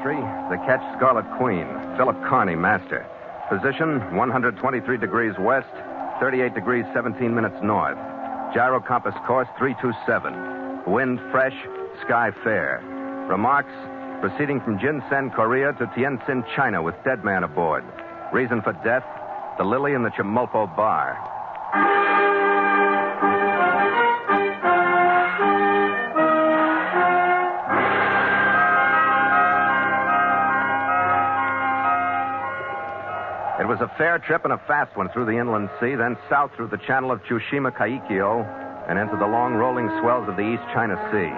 entry, the ketch Scarlet Queen, Philip Carney, master. Position, 123 degrees west, 38 degrees 17 minutes north. Gyro compass course, 327. Wind fresh, sky fair. Remarks, proceeding from Jinsen, Korea to Tientsin, China with dead man aboard. Reason for death, the Lily in the Chimoipo bar. It was a fair trip and a fast one through the inland sea, then south through the channel of Tsushima-Kaikyo and into the long rolling swells of the East China Sea.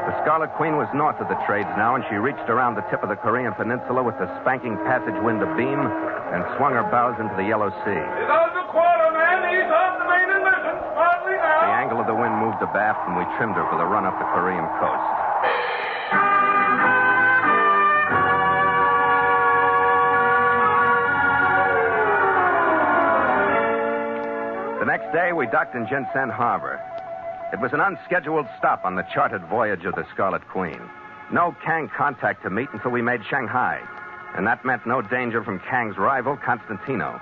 The Scarlet Queen was north of the trades now, and she reached around the tip of the Korean peninsula with the spanking passage wind abeam and swung her bows into the Yellow Sea. He's out the quarter, man. He's off the main and missing. Hardly now. The angle of the wind moved abaft, and we trimmed her for the run up the Korean coast. The next day, we docked in Jinsen Harbor. It was an unscheduled stop on the chartered voyage of the Scarlet Queen. No Kang contact to meet until we made Shanghai, and that meant no danger from Kang's rival, Constantino.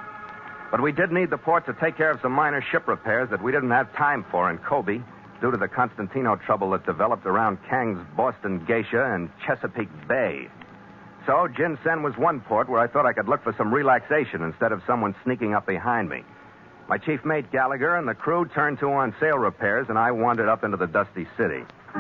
But we did need the port to take care of some minor ship repairs that we didn't have time for in Kobe due to the Constantino trouble that developed around Kang's Boston Geisha and Chesapeake Bay. So Jinsen was one port where I thought I could look for some relaxation instead of someone sneaking up behind me. My chief mate, Gallagher, and the crew turned to on sail repairs, and I wandered up into the dusty city. The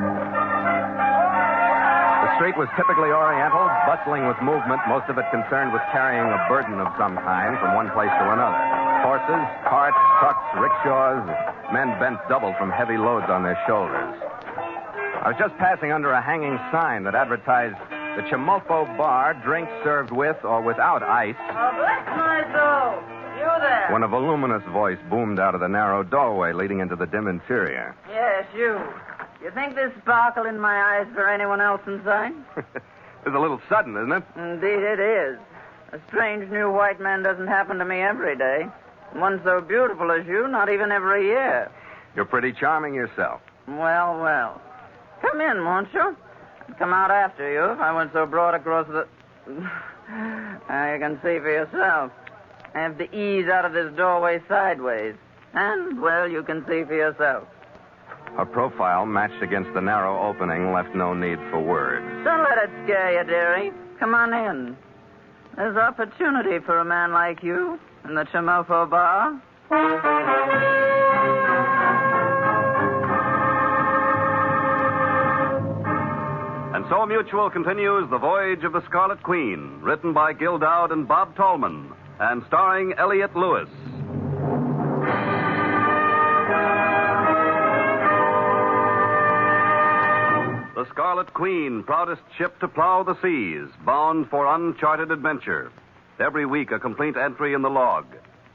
street was typically oriental, bustling with movement, most of it concerned with carrying a burden of some kind from one place to another. Horses, carts, trucks, rickshaws, men bent double from heavy loads on their shoulders. I was just passing under a hanging sign that advertised the Chimoipo bar, drinks served with or without ice. Oh, bless my soul. You there? When a voluminous voice boomed out of the narrow doorway leading into the dim interior. Yes, you. You think there's sparkle in my eyes for anyone else in sight? It's a little sudden, isn't it? Indeed it is. A strange new white man doesn't happen to me every day. One so beautiful as you, not even every year. You're pretty charming yourself. Well, well. Come in, won't you? I'd come out after you if I went so broad across the... Now you can see for yourself. I have to ease out of this doorway sideways. And, well, you can see for yourself. Her profile, matched against the narrow opening, left no need for words. Don't let it scare you, dearie. Come on in. There's opportunity for a man like you in the Chimoipo bar. And so Mutual continues The Voyage of the Scarlet Queen, written by Gil Dowd and Bob Tallman, and starring Elliott Lewis. The Scarlet Queen, proudest ship to plow the seas, bound for uncharted adventure. Every week a complete entry in the log,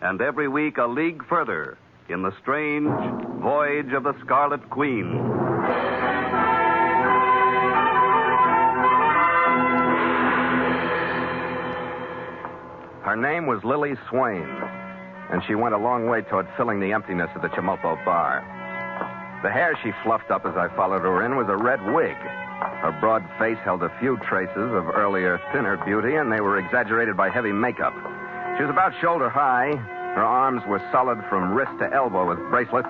and every week a league further in the strange voyage of the Scarlet Queen. Her name was Lily Swain, and she went a long way toward filling the emptiness of the Chimoipo bar. The hair she fluffed up as I followed her in was a red wig. Her broad face held a few traces of earlier, thinner beauty, and they were exaggerated by heavy makeup. She was about shoulder high. Her arms were solid from wrist to elbow with bracelets,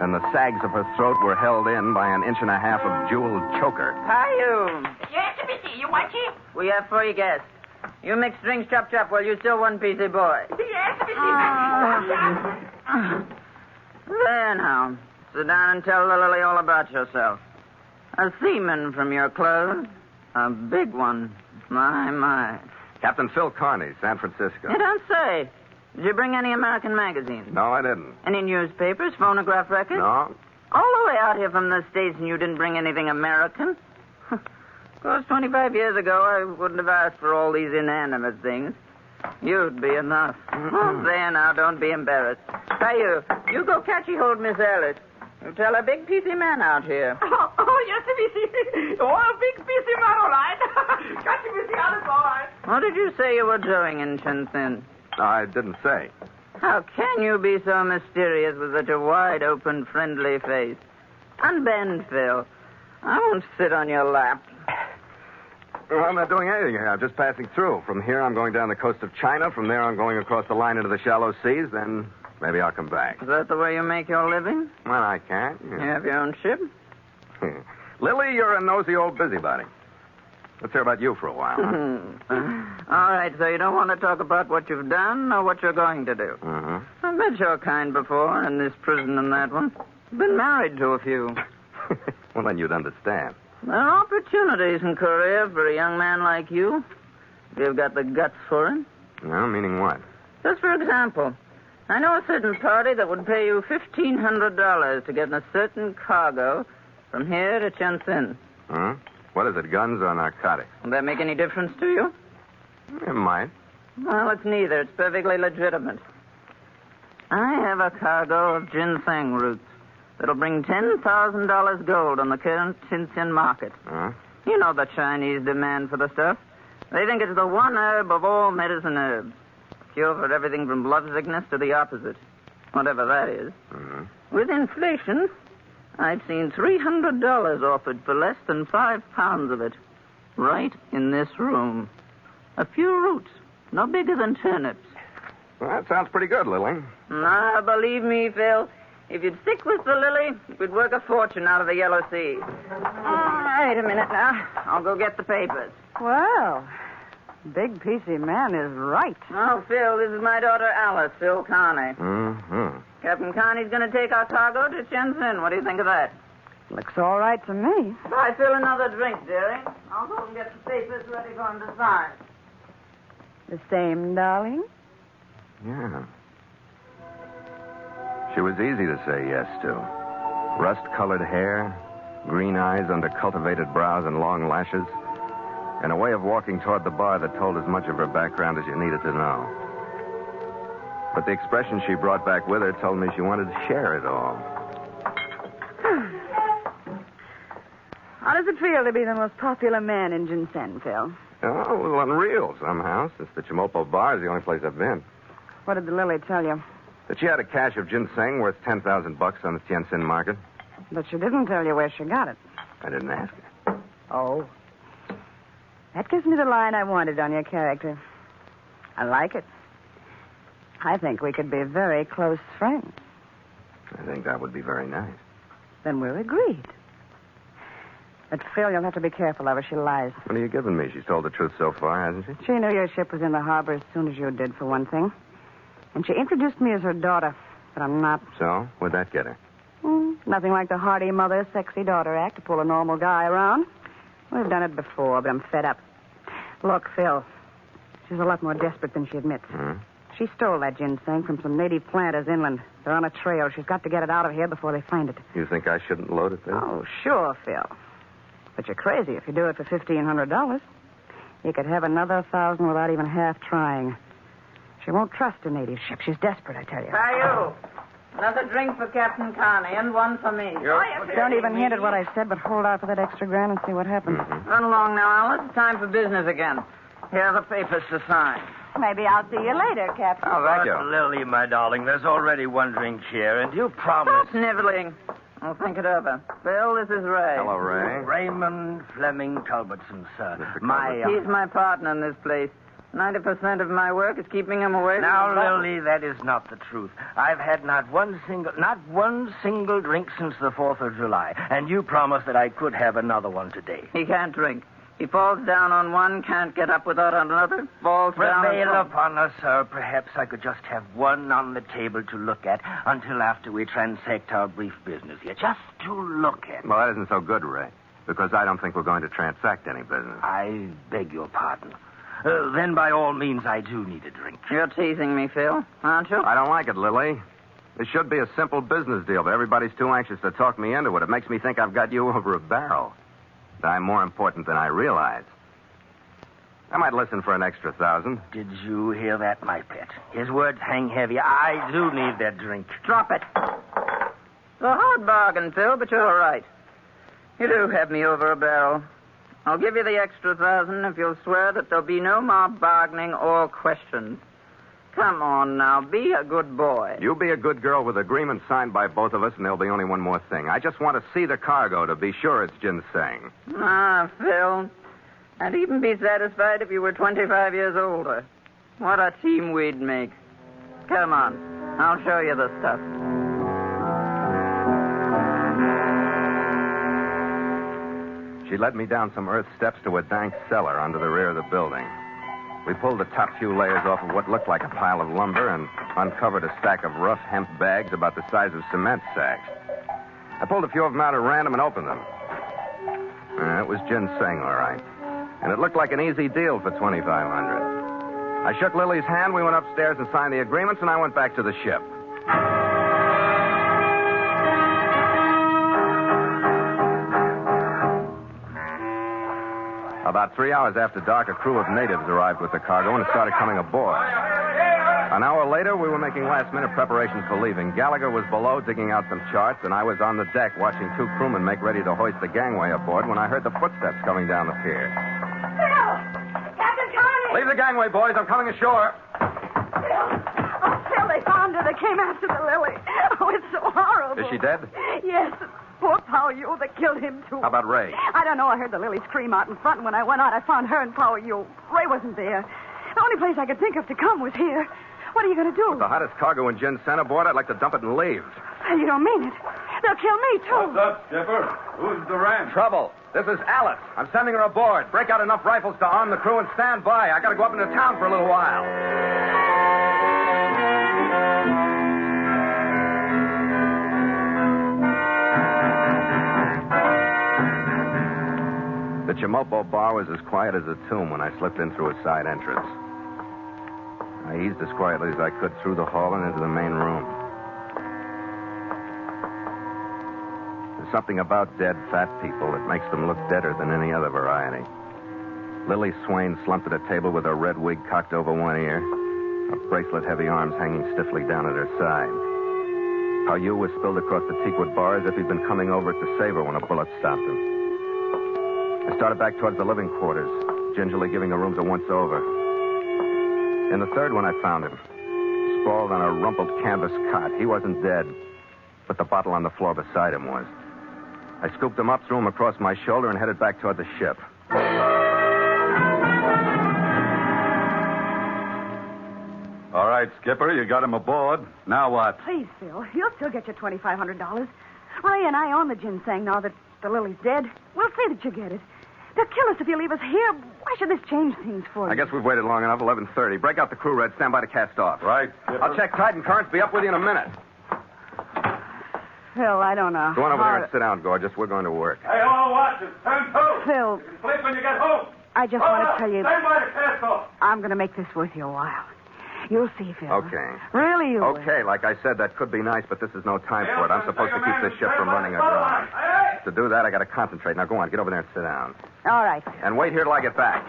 and the sags of her throat were held in by an inch and a half of jeweled choker. Hi, you. Yes, Missy, you want it? We have 3 guests. You mix drinks chop while you still one piecey boy. Yes, Missy. There now. Sit down and tell the Lily all about yourself. A seaman from your clothes. A big one. My. Captain Phil Carney, San Francisco. You don't say. Did you bring any American magazines? No, I didn't. Any newspapers, phonograph records? No. All the way out here from the States and you didn't bring anything American? Of course, 25 years ago, I wouldn't have asked for all these inanimate things. You'd be enough. Oh, there now, don't be embarrassed. Hey, you go catchy hold Miss Alice. You tell a big piecey man out here. Oh, yes, Missy. Oh, a big piecey man, all right. Got you, Missy, all right. What did you say you were doing in Shenzhen? I didn't say. How can you be so mysterious with such a wide-open, friendly face? Unbend, Phil. I won't sit on your lap. Well, I'm not doing anything here. I'm just passing through. From here, I'm going down the coast of China. From there, I'm going across the line into the shallow seas. Then maybe I'll come back. Is that the way you make your living? Well, I can't. You have your own ship? Lily, you're a nosy old busybody. Let's hear about you for a while. Huh? All right, so you don't want to talk about what you've done or what you're going to do. Mm-hmm. I've met your kind before, in this prison and that one. Been married to a few. Well, then you'd understand. There are opportunities in Korea for a young man like you, if you've got the guts for it. No, meaning what? Just for example, I know a certain party that would pay you $1,500 to get in a certain cargo from here to Shenzhen. Huh? What is it, guns or narcotics? Will that make any difference to you? It might. Well, it's neither. It's perfectly legitimate. I have a cargo of ginseng roots that'll bring $10,000 gold on the current Shenzhen market. Huh? You know the Chinese demand for the stuff. They think it's the one herb of all medicine herbs. Cure for everything from blood sickness to the opposite, whatever that is. Mm-hmm. With inflation, I've seen $300 offered for less than 5 pounds of it. Right in this room. A few roots, no bigger than turnips. Well, that sounds pretty good, Lily. Now, believe me, Phil, if you'd stick with the Lily, we'd work a fortune out of the Yellow Sea. Wait a minute now. I'll go get the papers. Well, Big PC Man is right. Oh, Phil, this is my daughter Alice, Phil Carney. Mm-hmm. Captain Carney's going to take our cargo to Shenzhen. What do you think of that? Looks all right to me. Try Phil another drink, dearie. I'll go and get the papers ready for him to sign. The same, darling? Yeah. She was easy to say yes to. Rust-colored hair, green eyes under cultivated brows and long lashes, and a way of walking toward the bar that told as much of her background as you needed to know. But the expression she brought back with her told me she wanted to share it all. How does it feel to be the most popular man in Ginseng, Phil? Oh, well, unreal somehow, since the Chimoipo bar is the only place I've been. What did the Lily tell you? That she had a cache of ginseng worth $10,000 on the Tianjin market. But she didn't tell you where she got it. I didn't ask her. Oh. That gives me the line I wanted on your character. I like it. I think we could be very close friends. I think that would be very nice. Then we're agreed. But, Phil, you'll have to be careful of her. She lies. What are you giving me? She's told the truth so far, hasn't she? She knew your ship was in the harbor as soon as you did, for one thing. And she introduced me as her daughter, but I'm not. So? What'd that get her? Nothing like the hearty mother, sexy daughter act to pull a normal guy around. We've done it before, but I'm fed up. Look, Phil, she's a lot more desperate than she admits. Hmm? She stole that ginseng from some native planters inland. They're on a trail. She's got to get it out of here before they find it. You think I shouldn't load it then? Oh, sure, Phil. But you're crazy if you do it for $1,500. You could have another 1,000 without even half trying. She won't trust a native ship. She's desperate, I tell you. Caillou, another drink for Captain Carney and one for me. Don't even hint at what I said, but hold out for that extra grand and see what happens. Mm-hmm. Run along now, Alice. It's time for business again. Here are the papers to sign. Maybe I'll see you later, Captain. Oh, thank you. Lily, my darling, there's already one drink here, and you promised... Stop sniveling. I'll think it over. Phil, this is Ray. Hello, Ray. Raymond Fleming Culbertson, sir. Mr. He's my partner in this place. 90% of my work is keeping him away from the Now, bottle. Lily, that is not the truth. I've had not one single drink since the 4th of July, and you promised that I could have another one today. He can't drink. He falls down on one, can't get up without another, falls down Prevail on... upon us, sir. Perhaps I could just have one on the table to look at until after we transact our brief business here. Just to look at. Well, that isn't so good, Ray, because I don't think we're going to transact any business. I beg your pardon. Then, by all means, I do need a drink. You're teasing me, Phil, aren't you? I don't like it, Lily. This should be a simple business deal, but everybody's too anxious to talk me into it. It makes me think I've got you over a barrel. That I'm more important than I realize. I might listen for an extra 1,000. Did you hear that, my pet? His words hang heavy. I do need that drink. Drop it. It's a hard bargain, Phil, but you're all right. You do have me over a barrel. I'll give you the extra 1,000 if you'll swear that there'll be no more bargaining or questions. Come on now, be a good boy. You be a good girl with agreement signed by both of us, and there'll be only one more thing. I just want to see the cargo to be sure it's ginseng. Ah, Phil, I'd even be satisfied if you were 25 years older. What a team we'd make. Come on. I'll show you the stuff. She led me down some earth steps to a dank cellar under the rear of the building. We pulled the top few layers off of what looked like a pile of lumber and uncovered a stack of rough hemp bags about the size of cement sacks. I pulled a few of them out at random and opened them. It was ginseng, all right. And it looked like an easy deal for $2,500. I shook Lily's hand, we went upstairs and signed the agreements, and I went back to the ship. About 3 hours after dark, a crew of natives arrived with the cargo and started coming aboard. An hour later, we were making last-minute preparations for leaving. Gallagher was below digging out some charts, and I was on the deck watching two crewmen make ready to hoist the gangway aboard when I heard the footsteps coming down the pier. Phil! Captain Carney! Leave the gangway, boys. I'm coming ashore. Phil! Oh, Phil, they found her. They came after the Lily. Oh, it's so horrible. Is she dead? Yes. Poor Pao Yu. They killed him, too. How about Ray? I don't know. I heard the Lily scream out in front, and when I went out, I found her and Pao Yu. Ray wasn't there. The only place I could think of to come was here. What are you going to do? With the hottest cargo in ginseng aboard, I'd like to dump it and leave. You don't mean it. They'll kill me, too. What's up, Skipper? Who's Durant? Trouble. This is Alice. I'm sending her aboard. Break out enough rifles to arm the crew and stand by. I got to go up into town for a little while. The Chimoipo bar was as quiet as a tomb when I slipped in through a side entrance. I eased as quietly as I could through the hall and into the main room. There's something about dead, fat people that makes them look deader than any other variety. Lily Swain slumped at a table with her red wig cocked over one ear, her bracelet-heavy arms hanging stiffly down at her side. Pao Yu was spilled across the teakwood bar as if he'd been coming over it to save her when a bullet stopped him. I started back towards the living quarters, gingerly giving the rooms a once-over. In the third one, I found him, sprawled on a rumpled canvas cot. He wasn't dead, but the bottle on the floor beside him was. I scooped him up, threw him across my shoulder, and headed back toward the ship. All right, Skipper, you got him aboard. Now what? Please, Phil. You'll still get your $2,500. Ray and I own the ginseng now that the Lily's dead. We'll see that you get it. They'll kill us if you leave us here. Why should this change things for you? I guess we've waited long enough. 11:30. Break out the crew, Red. Stand by to cast off. Right, Skipper. I'll check tide and currents. Be up with you in a minute. Phil, I don't know. Go on over there and sit down, Gorgeous. We're going to work. Hey, all watches, turn to. Phil, Sleep when you get home. I just want to tell you, Stand by to cast off. I'm going to make this worth your while. You'll see, Phil. Okay. Really, you will. Okay, like I said, that could be nice, but this is no time for it. I'm supposed to keep this ship from running aground. To do that, I got to concentrate. Now, go on. Get over there and sit down. All right, Phil. And wait here till I get back.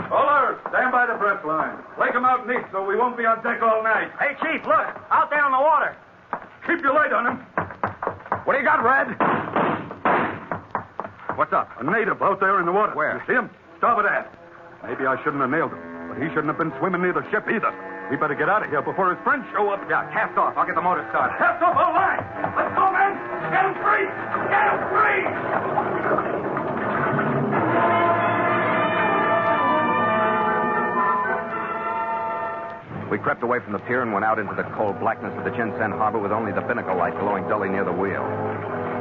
Fuller, stand by the breath line. Lake 'em out neat so we won't be on deck all night. Hey, Chief, look. Out there on the water. Keep your light on him. What do you got, Red? What's up? A native out there in the water. Where? You see him? Starboard aft. Maybe I shouldn't have nailed him, but he shouldn't have been swimming near the ship either. We better get out of here before his friends show up. Yeah, cast off. I'll get the motor started. Cast off all line. Let's go, men. Get him free. Get him free. We crept away from the pier and went out into the cold blackness of the ginseng harbor with only the binnacle light glowing dully near the wheel.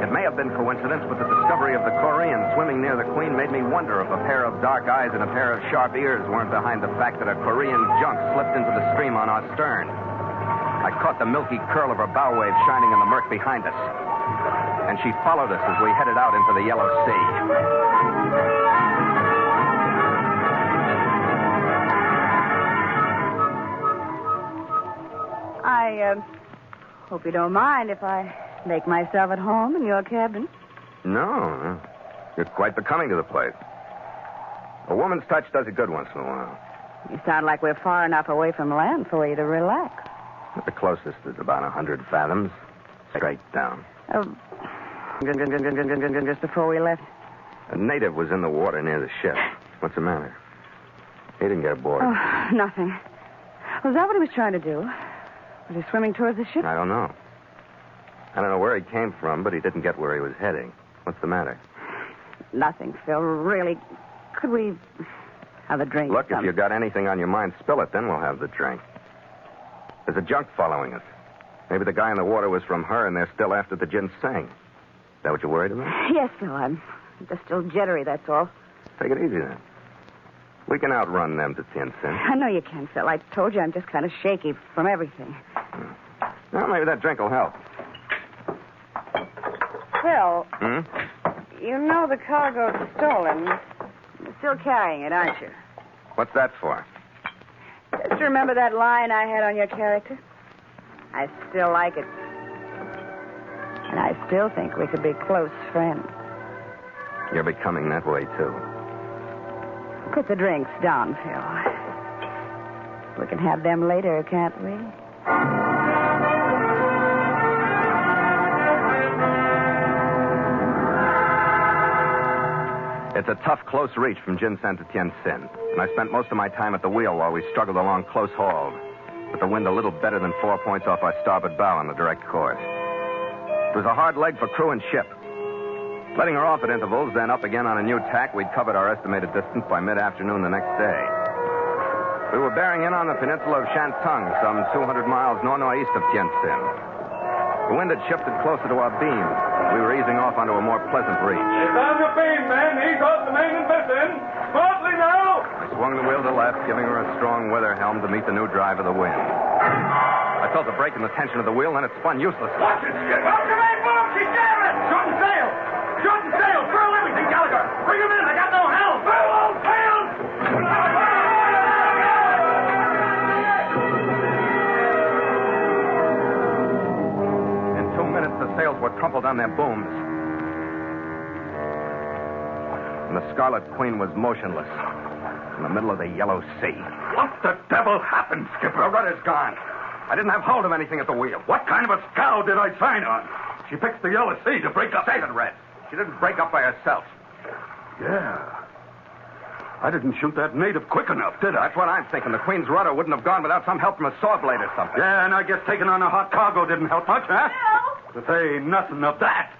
It may have been coincidence, but the discovery of the Korean swimming near the Queen made me wonder if a pair of dark eyes and a pair of sharp ears weren't behind the fact that a Korean junk slipped into the stream on our stern. I caught the milky curl of her bow wave shining in the murk behind us, and she followed us as we headed out into the yellow sea. I hope you don't mind if I make myself at home in your cabin. No, you're quite becoming to the place. A woman's touch does it good once in a while. You sound like we're far enough away from land for you to relax. The closest is about 100 fathoms, straight down. Just before we left. A native was in the water near the ship. What's the matter? He didn't get aboard. Oh, nothing. Was that what he was trying to do? Was he swimming towards the ship? I don't know. I don't know where he came from, but he didn't get where he was heading. What's the matter? Nothing, Phil. Really. Could we have a drink? Look, if you got anything on your mind, spill it, then we'll have the drink. There's a junk following us. Maybe the guy in the water was from her, and they're still after the ginseng. Is that what you're worried about? Yes, Phil. I'm just still jittery, that's all. Take it easy, then. We can outrun them to Tientsin. I know you can, Phil. I told you I'm just kind of shaky from everything. Well, maybe that drink will help. Phil, Hmm? you know the cargo's stolen. You're still carrying it, aren't you? What's that for? Just remember that line I had on your character? I still like it. And I still think we could be close friends. You're becoming that way, too. Put the drinks down, Phil. We can have them later, can't we? It's a tough, close reach from Jinsan to Tientsin, and I spent most of my time at the wheel while we struggled along close hauled, with the wind a little better than 4 points off our starboard bow on the direct course. It was a hard leg for crew and ship. Letting her off at intervals, then up again on a new tack, we'd covered our estimated distance by mid-afternoon the next day. We were bearing in on the peninsula of Shantung, some 200 miles northeast of Tientsin. The wind had shifted closer to our beam. We were easing off onto a more pleasant reach. He's on your beam, man. He's off the main and missing. Smartly now. I swung the wheel to left, giving her a strong weather helm to meet the new drive of the wind. I felt the break in the tension of the wheel, then it spun uselessly. Watch it, Skip. Well, come on, boom. She's jamming. Shorten sail. Shorten sail. Furl everything, Gallagher. Bring him in. I got no helm. Furl all sails. In 2 minutes, the sails were crumpled on their booms. And the Scarlet Queen was motionless in the middle of the Yellow Sea. What the devil happened, Skipper? The rudder's gone. I didn't have hold of anything at the wheel. What kind of a scow did I sign on? She picked the Yellow Sea to break up. Save it, Red. She didn't break up by herself. Yeah. I didn't shoot that native quick enough, did I? That's what I'm thinking. The Queen's rudder wouldn't have gone without some help from a saw blade or something. Yeah, and I guess taking on a hot cargo didn't help much, huh? No. To say nothing of that.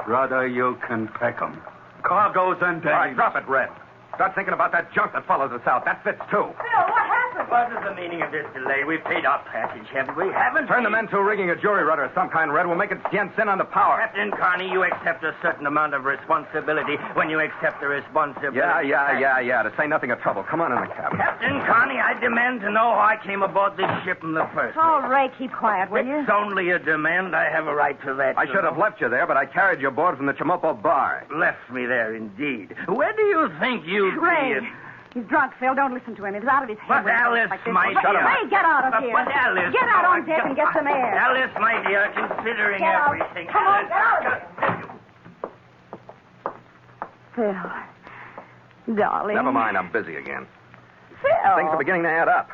Rudder, you can peck 'em. Cargoes and days. All right, drop it, Red. Start thinking about that junk that follows us out. That fits, too. Phil, what happened? What is the meaning of this delay? We've paid our passage, haven't we? Haven't Turn the we? men to rigging a jury rudder of some kind, Red. We'll make it Tientsin on the power. Captain Carney, you accept a certain amount of responsibility when you accept the responsibility. Yeah. To say nothing of trouble. Come on in the cabin. Captain Carney, I demand to know how I came aboard this ship in the first place. Oh, Ray, keep quiet, will you? It's only a demand. I have a right to that. I should have left you there, but I carried you aboard from the Chimoipo bar. Left me there, indeed. Where do you think you'd Ray, be? he's drunk, Phil. Don't listen to him. He's out of his head. But when he Alice, talks like this. my But dear. Ray, get out of here. But Alice. Get out on deck and get some air. Alice, my dear, considering Get out. everything. Come on, Alice, get out. Phil, darling. Never mind, I'm busy again. Phil. Things are beginning to add up.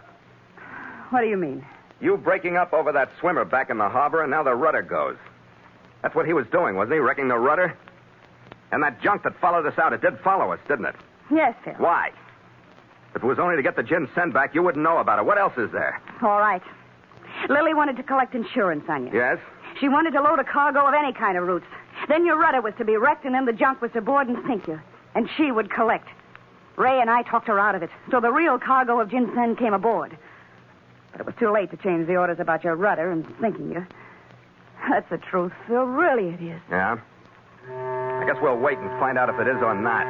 What do you mean? You breaking up over that swimmer back in the harbor, and now the rudder goes. That's what he was doing, wasn't he? Wrecking the rudder? And that junk that followed us out, it did follow us, didn't it? Yes, Phil. Why? If it was only to get the ginseng back, you wouldn't know about it. What else is there? All right. Lily wanted to collect insurance on you. Yes? She wanted to load a cargo of any kind of roots. Then your rudder was to be wrecked, and then the junk was to board and sink you. And she would collect. Ray and I talked her out of it. So the real cargo of ginseng came aboard. But it was too late to change the orders about your rudder and sinking you. That's the truth, Phil. Really it is. Yeah? I guess we'll wait and find out if it is or not.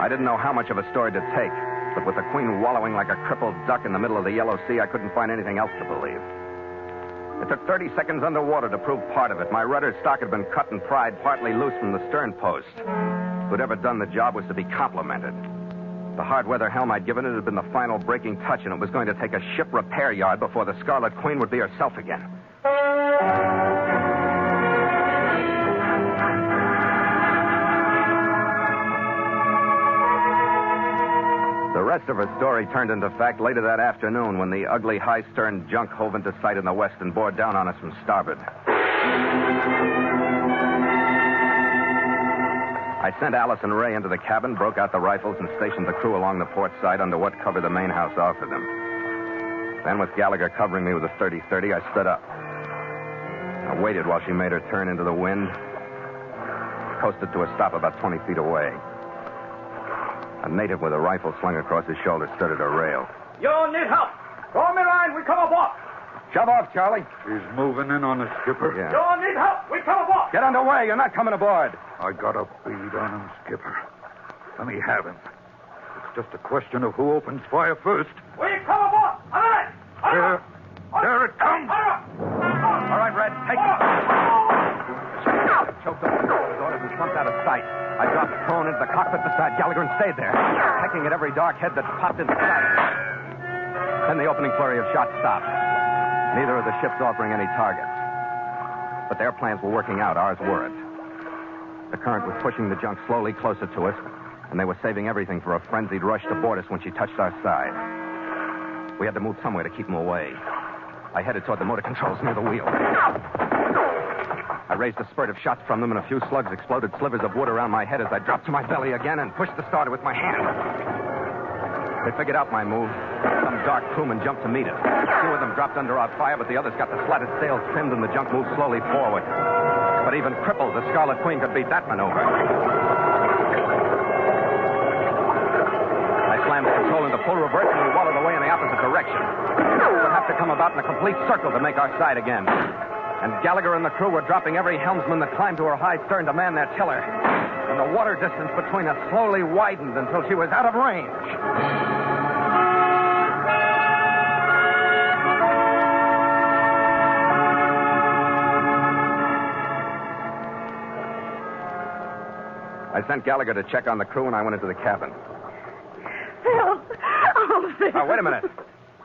I didn't know how much of a story to take, but with the Queen wallowing like a crippled duck in the middle of the Yellow Sea, I couldn't find anything else to believe. It took 30 seconds underwater to prove part of it. My rudder stock had been cut and pried partly loose from the stern post. Whoever done the job was to be complimented. The hard weather helm I'd given it had been the final breaking touch, and it was going to take a ship repair yard before the Scarlet Queen would be herself again. The rest of her story turned into fact later that afternoon when the ugly high-stern junk hove into sight in the west and bore down on us from starboard. I sent Alice and Ray into the cabin, broke out the rifles, and stationed the crew along the port side under what cover the main house offered them. Then, with Gallagher covering me with a 30-30, I stood up. I I waited while she made her turn into the wind. Coasted to a stop about 20 feet away. A native with a rifle slung across his shoulder stood at her rail. You need help. Throw me line. We come aboard. Shove off, Charlie. He's moving in on us, Skipper. Yeah. You need help. We come aboard. Get underway. You're not coming aboard. I got a bead on him, Skipper. Let me have him. It's just a question of who opens fire first. We come aboard. All right. There it comes. All right, Red, take it. Choked up the doors and slumped out of sight. I dropped prone into the cockpit beside Gallagher and stayed there, pecking at every dark head that popped into sight. Then the opening flurry of shots stopped. Neither of the ships offering any targets. But their plans were working out. Ours weren't. The current was pushing the junk slowly closer to us, and they were saving everything for a frenzied rush to board us when she touched our side. We had to move somewhere to keep them away. I headed toward the motor controls near the wheel. I raised a spurt of shots from them, and a few slugs exploded slivers of wood around my head as I dropped to my belly again and pushed the starter with my hand. They figured out my move. Some dark crewman jumped to meet us. Two of them dropped under our fire, but the others got the slatted sails trimmed, and the junk moved slowly forward. But even crippled, the Scarlet Queen could beat that maneuver. I slammed the control into full reverse, and we wallowed away in the opposite direction. We would have to come about in a complete circle to make our side again. And Gallagher and the crew were dropping every helmsman that climbed to her high stern to man their tiller. And the water distance between us slowly widened until she was out of range. I sent Gallagher to check on the crew, and I went into the cabin. Phil. Oh, Phil. Oh, wait a minute.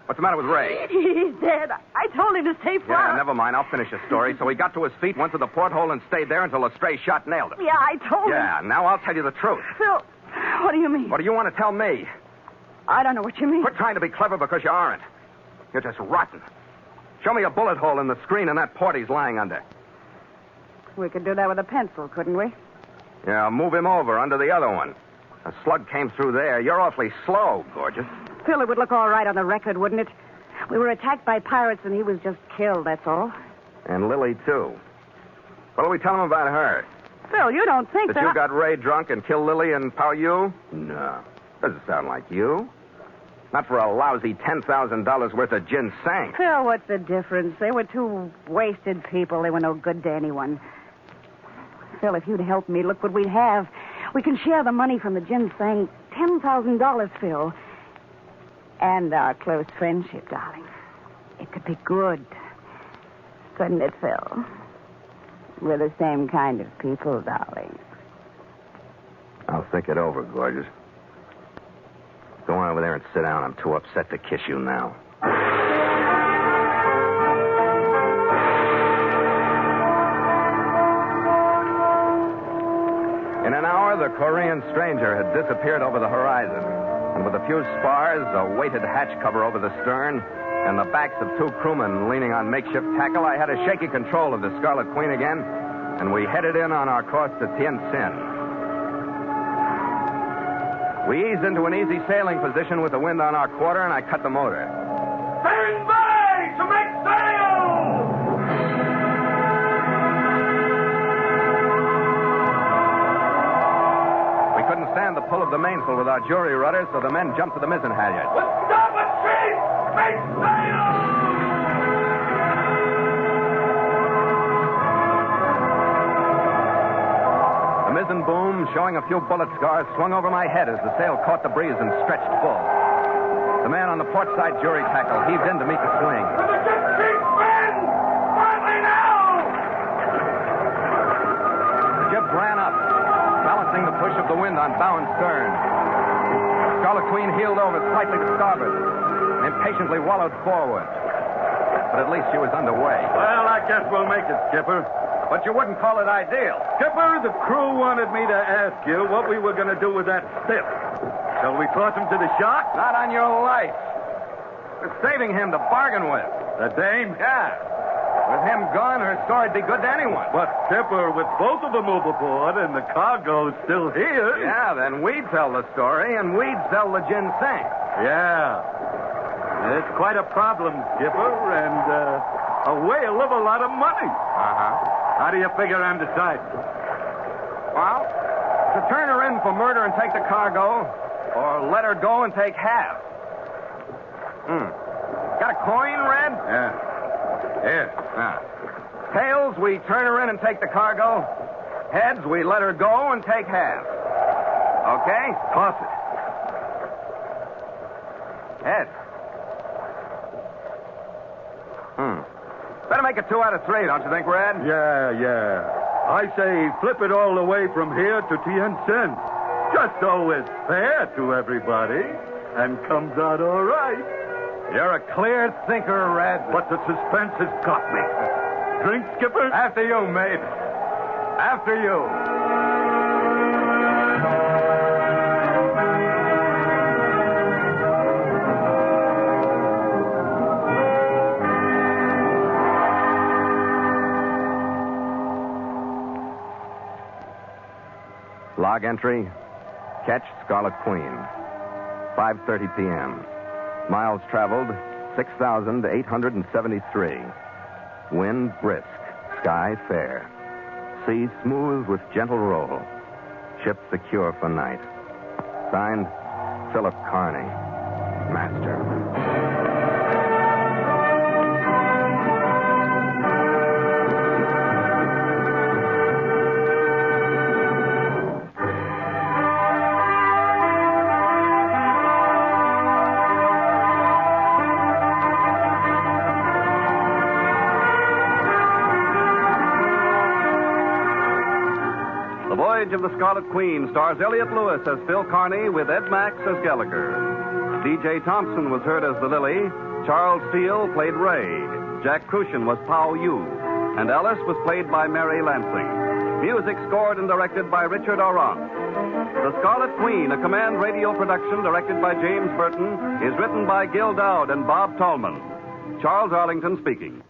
What's the matter with Ray? He's dead. I told him to stay far. Yeah, never mind. I'll finish the story. So he got to his feet, went to the porthole, and stayed there until a stray shot nailed him. Yeah, I told him. Yeah, now I'll tell you the truth. Phil, what do you mean? What do you want to tell me? I don't know what you mean. Quit trying to be clever because you aren't. You're just rotten. Show me a bullet hole in the screen in that port he's lying under. We could do that with a pencil, couldn't we? Yeah, move him over under the other one. A slug came through there. You're awfully slow, gorgeous. Phil, it would look all right on the record, wouldn't it? We were attacked by pirates, and he was just killed, that's all. And Lily, too. What'll we tell him about her? Phil, you don't think that you got Ray drunk and killed Lily and power you? No. Doesn't sound like you. Not for a lousy $10,000 worth of ginseng. Phil, what's the difference? They were two wasted people. They were no good to anyone. Phil, if you'd help me, look what we'd have. We can share the money from the ginseng. $10,000, Phil. And our close friendship, darling. It could be good. Couldn't it, Phil? We're the same kind of people, darling. I'll think it over, gorgeous. Go on over there and sit down. I'm too upset to kiss you now. In an hour, the Korean stranger had disappeared over the horizon. And with a few spars, a weighted hatch cover over the stern, and the backs of two crewmen leaning on makeshift tackle, I had a shaky control of the Scarlet Queen again, and we headed in on our course to Tientsin. We eased into an easy sailing position with the wind on our quarter, and I cut the motor. Stand by to make sail! We couldn't stand the pull of the mainsail with our jury rudder, so the men jumped to the mizzen halyard. With starboard sheet, make sail! The mizzen boom, showing a few bullet scars, swung over my head as the sail caught the breeze and stretched full. The man on the port side jury tackle heaved in to meet the swing. To the ship sheet, men! Quietly now! The jib ran up, balancing the push of the wind on bow and stern. The Scarlet Queen heeled over slightly to starboard and impatiently wallowed forward. But at least she was underway. Well, I guess we'll make it, Skipper. But you wouldn't call it ideal. Skipper, the crew wanted me to ask you what we were going to do with that stiff. Shall we toss him to the shark? Not on your life. We're saving him to bargain with. The dame? Yeah. With him gone, her story'd be good to anyone. But, Skipper, with both of them overboard and the cargo still here... Yeah, then we'd tell the story and we'd sell the ginseng. Yeah. It's quite a problem, Skipper, and A whale of a lot of money. Uh-huh. How do you figure I'm deciding? Well, to turn her in for murder and take the cargo, or let her go and take half. Got a coin, Red? Yeah. Here. Tails, we turn her in and take the cargo. Heads, we let her go and take half. Okay? Toss it. Heads. Better make it 2 out of 3, don't you think, Red? Yeah. I say flip it all the way from here to Tientsin. Just so it's fair to everybody and comes out all right. You're a clear thinker, Red. But the suspense has got me. Drink, Skipper? After you, mate. After you. Log entry, catch Scarlet Queen. 5:30 p.m. Miles traveled, 6,873. Wind brisk, sky fair. Sea smooth with gentle roll. Ship secure for night. Signed, Philip Carney, Master. The Voyage of the Scarlet Queen stars Elliot Lewis as Phil Carney with Ed Max as Gallagher. D.J. Thompson was heard as the Lily. Charles Steele played Ray. Jack Crucian was Pao Yu. And Alice was played by Mary Lansing. Music scored and directed by Richard Auron. The Scarlet Queen, a Command Radio production directed by James Burton, is written by Gil Dowd and Bob Tallman. Charles Arlington speaking.